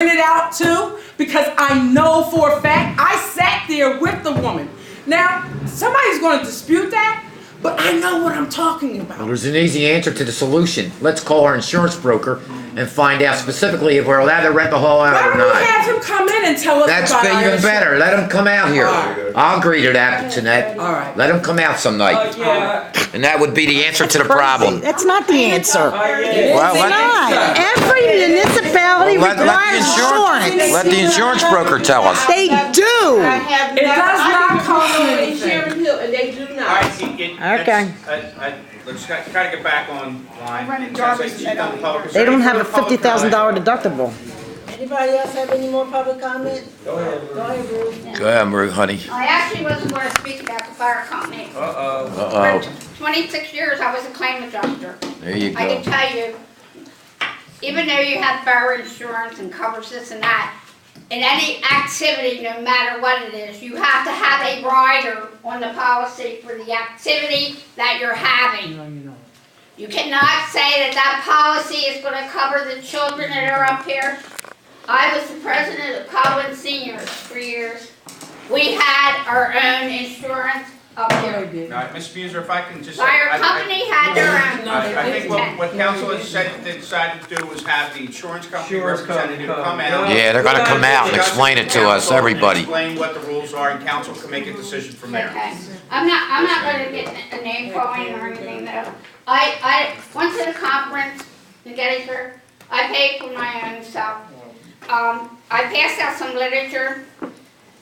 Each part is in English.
it out too, because I know for a fact I sat there with the woman. Now, somebody's going to dispute that, but I know what I'm talking about. Well, there's an easy answer to the solution. Let's call our insurance broker and find out specifically if we're allowed to rent the hall out Why or don't we not. have him come in and tell us That's about our even better. Let him come out here. Alright. I'll agree to that, Jeanette. Alright. Let him come out some night. Yeah. And that would be the answer to the problem. That's not the answer. Well, It's not. Every municipality requires insurance. let the insurance broker tell us. They do. It does not cost anything. And they do All not. right, see, Okay. let's kind of get back on line. running It sounds like Jarvis, she's I done don't public- either. They don't have a Is there any further $50,000 public deductible. Anybody else have any more public comment? Go ahead, Bruce. Go ahead, Marie, honey. I actually wasn't going to speak about the fire company. Uh-oh. For 26 years, I was a claim adjuster. There you I can go. tell you, even though you have fire insurance and covers this and that, in any activity, no matter what it is, you have to have a rider on the policy for the activity that you're having. You cannot say that that policy is going to cover the children that are up here. I was the president of Colwyn Seniors for years. We had our own insurance up here. All right, Ms. Muser, if I can just. Fire company had their own. I think what council has said they decided to do was have the insurance company representative come out. Yeah, they're gonna come out and explain it to us, everybody. Explain what the rules are, and council can make a decision from there. Okay. I'm not gonna get a name calling or anything though. I went to the conference in Gettysburg. I paid for my own self. I passed out some literature.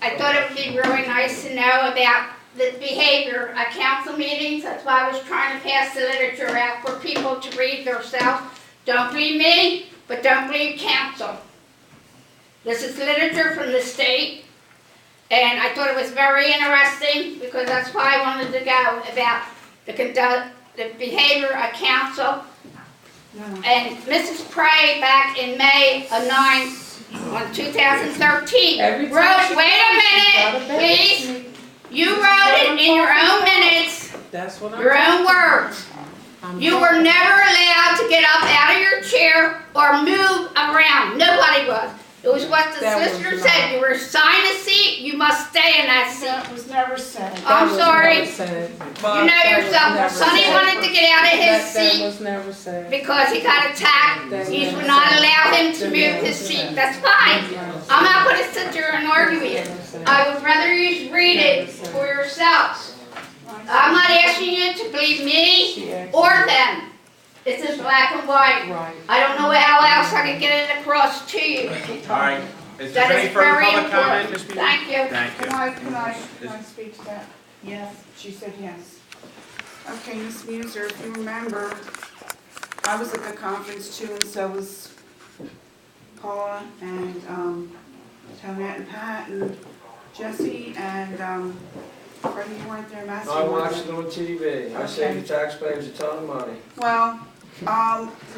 I thought it would be really nice to know about the behavior at council meetings. That's why I was trying to pass the literature out for people to read themselves. Don't believe me, but don't believe council. This is literature from the state, and I thought it was very interesting because that's why I wanted to go about the behavior at council. And Mrs. Prey back in May of 2013 wrote, wait a minute, please. You wrote it in your own minutes, your own words. You were never allowed to get up out of your chair or move around. Nobody was. It was what the solicitor said. You were assigned a seat, you must stay in that seat. That was never said. I'm sorry. You know yourself. Sonny wanted to get out of his seat because he got attacked. You would not allow him to move his seat. That's fine. I'm not going to sit there and argue with you. I would rather you read it for yourselves. I'm not asking you to believe me or them. This is black and white. I don't know how else I can get it across to you. All right. Is there That any is further very public comment, important. Ms. Muser? Thank you. Thank you. Can I speak to that? Yes, she said yes. Okay, Ms. Muser, if you remember, I was at the conference too, and so was Paula and Tonette and Pat and Jesse and Freddie, you weren't there, Matthew. I watched it on TV. I saved the taxpayers a ton of money. Well,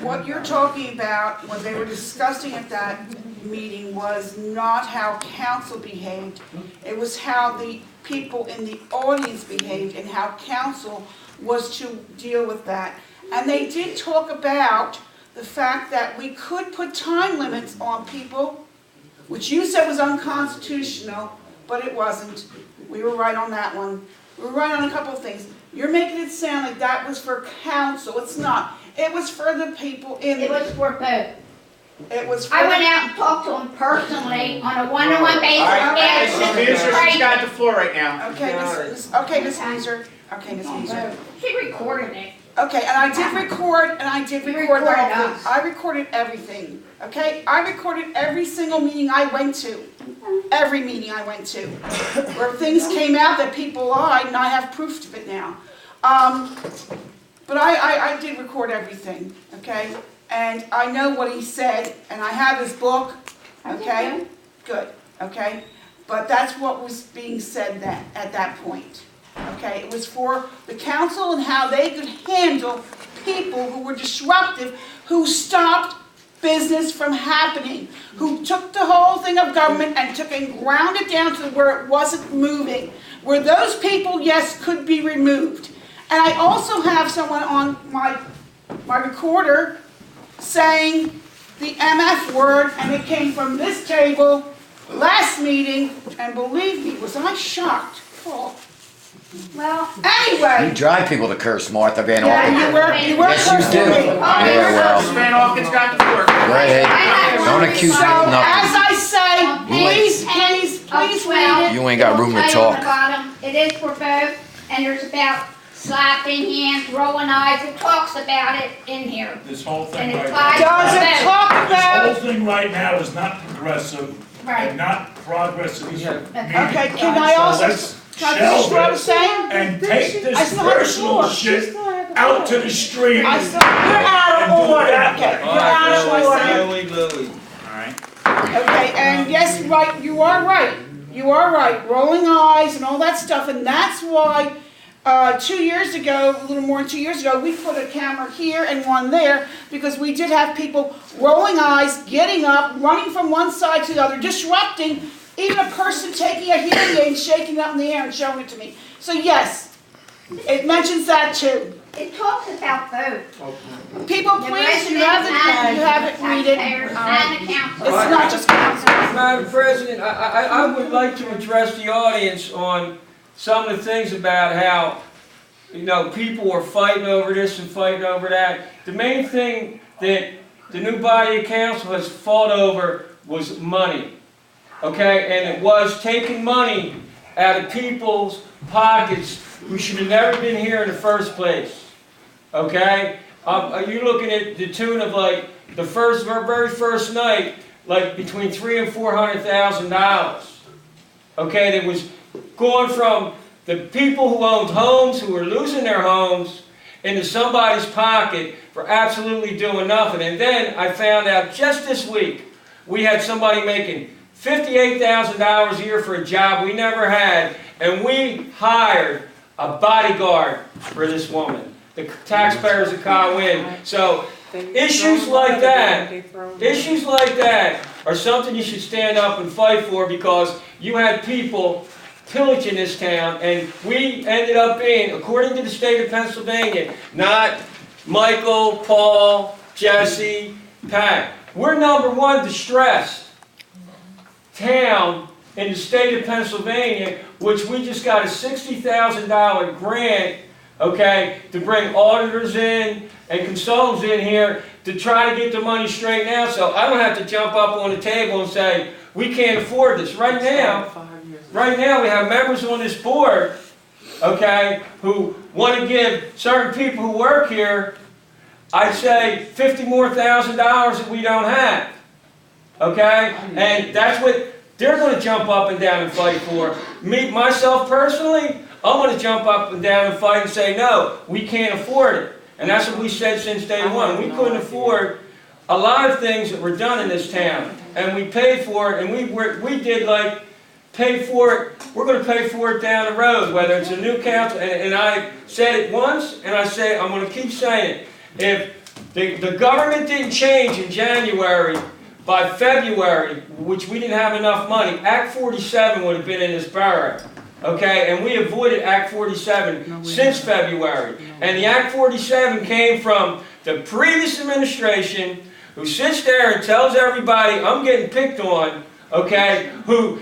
what you're talking about, what they were discussing at that meeting was not how council behaved. It was how the people in the audience behaved and how council was to deal with that. And they did talk about the fact that we could put time limits on people, which you said was unconstitutional, but it wasn't. We were right on that one. We were right on a couple of things. You're making it sound like that was for council. It's not. It was for the people in It was for both. It was for I went out and talked to him personally on a one-on-one basis. All right, Asked Ms. him Muser, straight. she's got the floor right now. Okay, Ms. Muser. Okay, Ms. Muser. She recorded it. Okay, and I did record, the whole recorded thing. us. I recorded everything, okay? I recorded every single meeting I went to. Every meeting I went to. Where things came out that people lied, and I have proof of it now. But I did record everything, okay? And I know what he said, and I have his book, okay? Good, okay? But that's what was being said at that point. Okay, it was for the council and how they could handle people who were disruptive, who stopped business from happening, who took the whole thing of government and took and ground it down to where it wasn't moving, where those people, yes, could be removed. And I also have someone on my recorder saying the MF word, and it came from this table last meeting, and believe me, was I shocked. Oh. Well, You Anyway, drive people to curse, Martha Van Yeah, Auken. you were Yes, you cursing do. me. Yeah, well, Mrs. Van Auken's got the floor. go ahead. Don't accuse So, me of as nothing. I say, please read it. You ain't got room to On talk. the bottom, it is for both, and there's about slapping hands, rolling eyes, it talks about it in here. This whole And thing it right applies now, Does it to talk this whole about, thing right now is not progressive Right. and not progressive. okay, can I also, Let's can I finish what I'm shelve saying? it and take I this still have the personal floor. shit out to the street. I still, you're out of order, okay, you're out of order. Louie. Alright. Okay, and yes, right, you are right. You are right, rolling eyes and all that stuff, and that's why 2 years ago, a little more than 2 years ago, we put a camera here and one there, because we did have people rolling eyes, getting up, running from one side to the other, disrupting, even a person taking a hearing aid, shaking it up in the air and showing it to me. So yes, it mentions that too. It talks about both. People, The please, you residents have and it, you have it, read it. taxpayers and the council. It's not just council. Madam President, I would like to address the audience on some of the things about how, you know, people are fighting over this and fighting over that. The main thing that the new body of council has fought over was money, okay? And it was taking money out of people's pockets who should have never been here in the first place, okay? You're looking at the tune of like the very first night, like between $300,000 and $400,000, okay? That was going from the people who owned homes, who were losing their homes, into somebody's pocket for absolutely doing nothing. And then I found out just this week, we had somebody making $58,000 a year for a job we never had, and we hired a bodyguard for this woman, the taxpayers of Colwyn. So issues like that are something you should stand up and fight for, because you had people pillaging this town, and we ended up being, according to the state of Pennsylvania, not Michael, Paul, Jesse, Pat, we're #1 distressed town in the state of Pennsylvania, which we just got a $60,000 grant, okay, to bring auditors in and consultants in here to try to get the money straightened out, so I don't have to jump up on the table and say, we can't afford this. Right now we have members on this board, okay, who want to give certain people who work here, I'd say $50,000 more that we don't have, okay? And that's what they're going to jump up and down and fight for. Me, myself personally, I'm going to jump up and down and fight and say, no, we can't afford it. And that's what we said since day one. We couldn't afford a lot of things that were done in this town. And we paid for it, and we did like, pay for it, we're going to pay for it down the road, whether it's a new council, and I said it once, and I say, I'm going to keep saying it. If the government didn't change in January, by February, which we didn't have enough money, Act 47 would have been in this borough. Okay, and we avoided Act 47 since February. And the Act 47 came from the previous administration, who sits there and tells everybody, I'm getting picked on, okay, who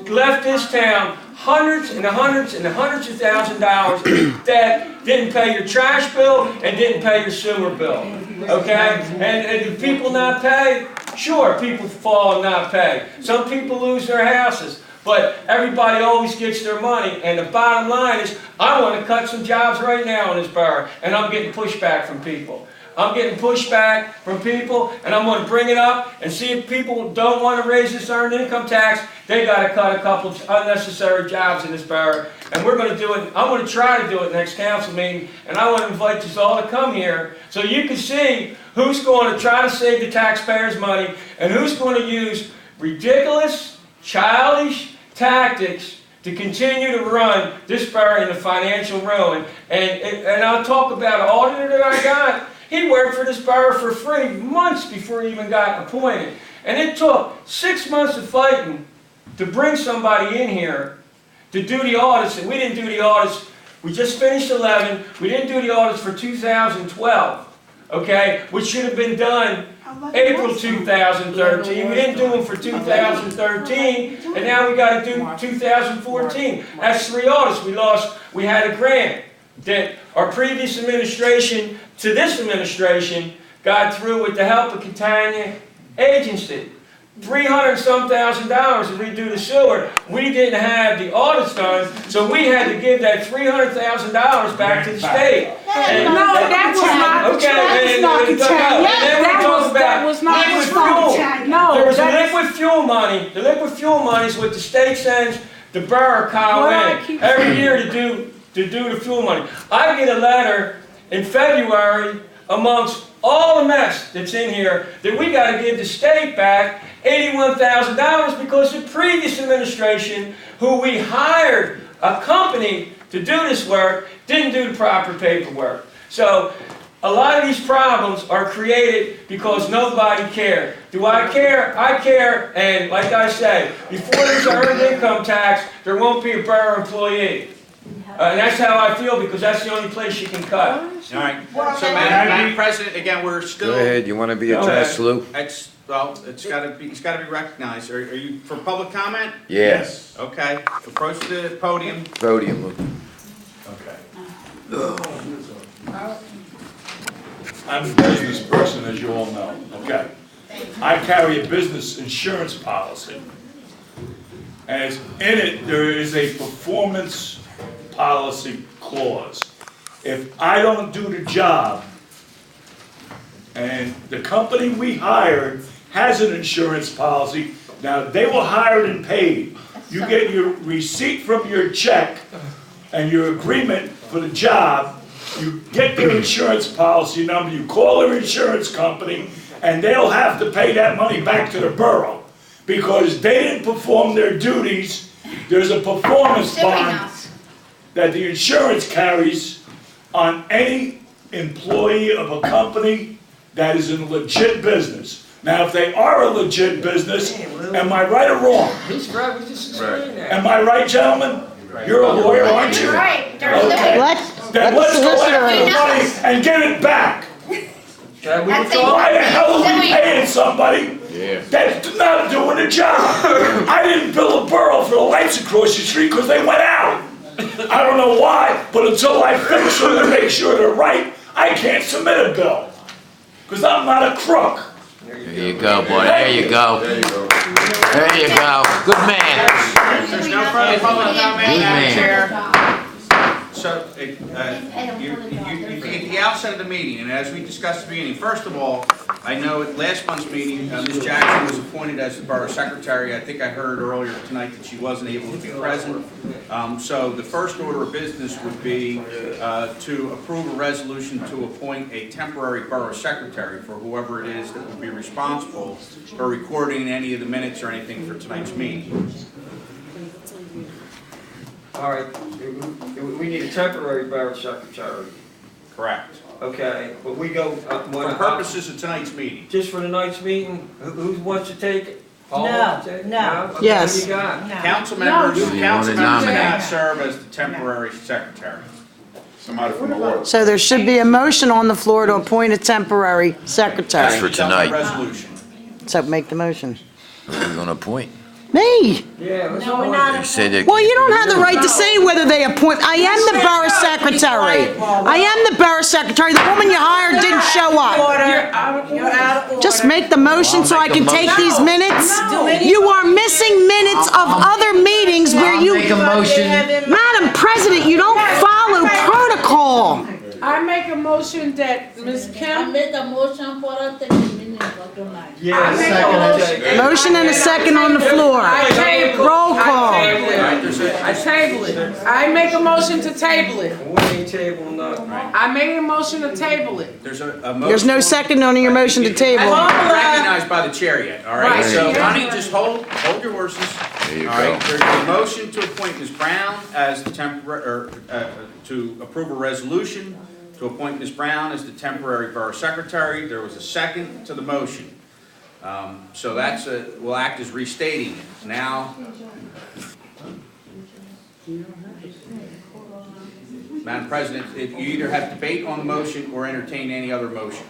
left this town hundreds and hundreds and hundreds of thousands of dollars that didn't pay your trash bill and didn't pay your sewer bill, okay? And do people not pay? Sure, people fall and not pay. Some people lose their houses, but everybody always gets their money. And the bottom line is, I want to cut some jobs right now in this borough, and I'm getting pushback from people. I'm getting pushback from people, and I'm going to bring it up and see if people don't want to raise this earned income tax. They got to cut a couple of unnecessary jobs in this borough, and we're going to do it. I'm going to try to do it next council meeting, and I want to invite you all to come here so you can see who's going to try to save the taxpayers' money and who's going to use ridiculous, childish tactics to continue to run this borough into financial ruin. And I'll talk about an auditor that I got. He worked for this borough for free months before he even got appointed. And it took 6 months of fighting to bring somebody in here to do the audits. And we didn't do the audits. We just finished 11. We didn't do the audits for 2012, okay, which should have been done April 2013. We didn't do them for 2013, and now we got to do 2014. That's 3 audits. We had a grant that our previous administration to this administration got through with the help of Catania Agency. $300-some thousand to redo the sewer. We didn't have the audits done, so we had to give that $300,000 back to the state. And No, that was not. okay, That was not liquid fuel. fuel. No, There was that is- liquid fuel money. The liquid fuel money is what the state sends the borough Colwyn every year to do the fuel money. I get a letter in February amongst all the mess that's in here that we got to give the state back $81,000 because the previous administration, who we hired a company to do this work, didn't do the proper paperwork. So a lot of these problems are created because nobody cared. Do I care? I care, and like I say, before there's an earned income tax, there won't be a borough employee. And that's how I feel, because that's the only place you can cut. All right, so Madam President, again, we're still. Go ahead, you want to be attached, Lou? Well, it's gotta be recognized. Are you for public comment? Yes. Okay, approach the podium. Podium, Lou. Okay. I'm a business person, as you all know, okay? I carry a business insurance policy. And in it, there is a performance policy clause. If I don't do the job, and the company we hired has an insurance policy, now they were hired and paid. You get your receipt from your check and your agreement for the job, you get their insurance policy number, you call their insurance company, and they'll have to pay that money back to the borough because they didn't perform their duties. There's a performance bond that the insurance carries on any employee of a company that is in a legit business. Now, if they are a legit business, am I right or wrong? He's right, we just explained that. Am I right, gentlemen? You're a lawyer, aren't you? You're right. Okay. Then let's go after the money and get it back. Why the hell are we paying somebody that's not doing the job? I didn't bill a borough for the lights across the street because they went out. I don't know why, but until I fix them and make sure they're right, I can't submit a bill. Because I'm not a crook. There you go, boy. There you go. There you go. Good man. There's no further public comment, Good Madam man. Chair. So, at the outset of the meeting, and as we discussed at the beginning, first of all, I know at last month's meeting, Ms. Jackson was appointed as the Borough Secretary. I think I heard earlier tonight that she wasn't able to be present. So the first order of business would be to approve a resolution to appoint a temporary Borough Secretary for whoever it is that would be responsible for recording any of the minutes or anything for tonight's meeting. All right, we need a temporary borough secretary. Correct. Okay, but we go, For purposes of tonight's meeting. just for the night's meeting, who wants to take it? Paul No, wants to take it? no. Okay, Yes. What do you got? Council members, you wanna council members nominate? cannot serve as the temporary secretary. Somebody from the world. So there should be a motion on the floor to appoint a temporary secretary. For tonight. Resolution. So make the motion. Who are we going to appoint? Me? Yeah, let's No, we're go. not. You say that. Well, you don't have the right to say whether they appoint. I am the borough secretary. I am the borough secretary. The woman you hired didn't show up. You're out of order. Just make the motion so I can take these minutes. You are missing minutes of other meetings where I'll you... make a motion. Madam President, you don't follow protocol. I make a motion that Ms. I Kim, make a motion for a 10 minutes for tonight. Yeah, I make a motion. Motion and a second on the floor. I table it. Roll call. I table it. I make a motion to table it. We ain't table nothing. I made a motion to table it. There's a motion. There's no second on your motion to table. Not recognized by the chair yet, all right? Right. So, honey, just hold your horses. There you All right, go. there's a motion to appoint Ms. Brown as the temporary, to approve a resolution to appoint Ms. Brown as the temporary borough secretary. There was a second to the motion. So that's will act as restating it. Now, Madam President, you either have debate on the motion or entertain any other motion.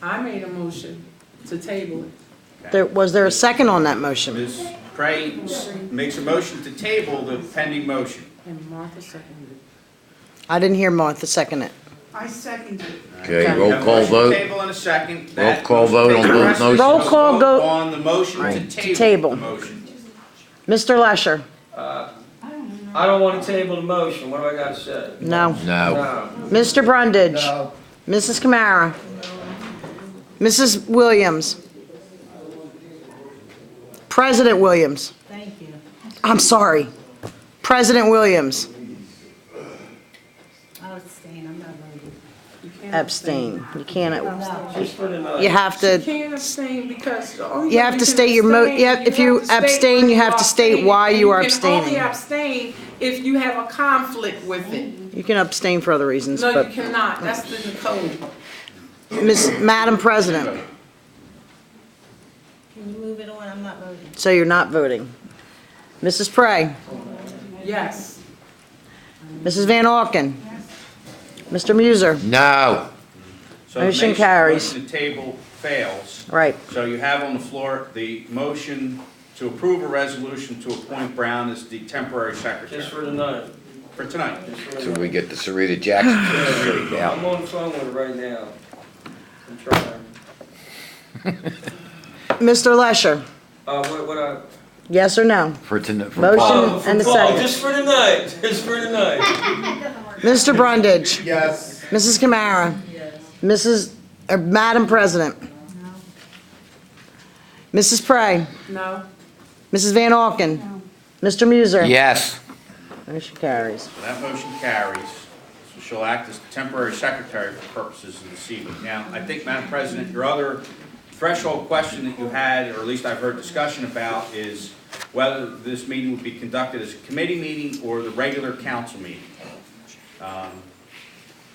I made a motion to table it. Was there a second on that motion? Ms. Pray makes a motion to table the pending motion. And Martha seconded it. I didn't hear Martha second it. I second it. Okay, We roll have a call motion to vote. Table in a second. Roll That call motion vote on takes both precedence. motions. Roll call Vote go- on the motion Right, to to table table. the motion. Mr. Lesher? I don't want to table the motion, what do I got to say? No. No. No. Mr. Brundage? Mrs. Kamara? Mrs. Williams? President Williams? Thank you. I'm sorry. President Williams? I'll abstain, I'm not voting. You can't Abstain. You can't, Just for the night. you have You to, can't abstain because the only You way have to can state your abstain, if you have to state abstain, why you have to state abstaining, why and you are can only abstaining. abstain if you have a conflict with it. you can abstain for other reasons, No, you but, cannot. That's in the code. Madam President, Can you move it on? I'm not voting. so you're not voting. Mrs. Pray? Yes. Mrs. Van Auken? Mr. Muser? No. So the Motion carries. Motion to table fails. Right. So you have on the floor the motion to approve a resolution to appoint Brown as the temporary secretary Just for the night. for tonight. Just for the So night. we get the Sarita Jackson straightened I'm out. on the phone with her right now. I'm trying. Mr. Lesher? What Yes or no? For Motion. Oh, and a for- second. just for the night, just for the night. Mr. Brundage? Yes. Mrs. Kamara? Yes. Madam President? Mrs. Pray? No. Mrs. Van Auken? Mr. Muser? Yes. Motion carries. So that motion carries. So she'll act as temporary secretary for purposes of this evening. Now, I think, Madam President, your other threshold question that you had, or at least I've heard discussion about, is whether this meeting would be conducted as a committee meeting or the regular council meeting.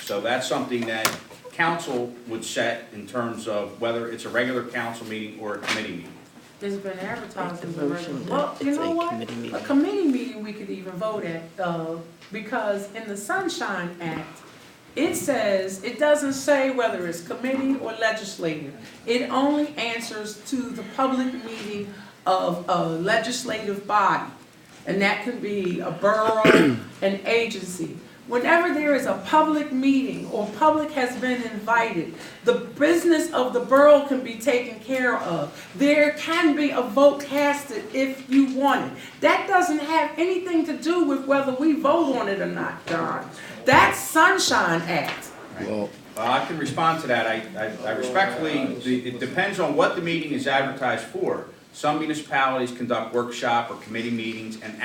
So that's something that council would set in terms of whether it's a regular council meeting or a committee meeting. It's been advertised as a regular. motion Well, you it's know a what? committee meeting. A committee meeting we could even vote at, because in the Sunshine Act, it says, it doesn't say whether it's committee or legislative. It only answers to the public meeting of a legislative body. And that could be a borough, an agency. Whenever there is a public meeting or public has been invited, the business of the borough can be taken care of. There can be a vote casted if you want it. That doesn't have anything to do with whether we vote on it or not, John. That's Sunshine Act. Well, Well, I can respond to that. I respectfully, it depends on what the meeting is advertised for. Some municipalities conduct workshop or committee meetings and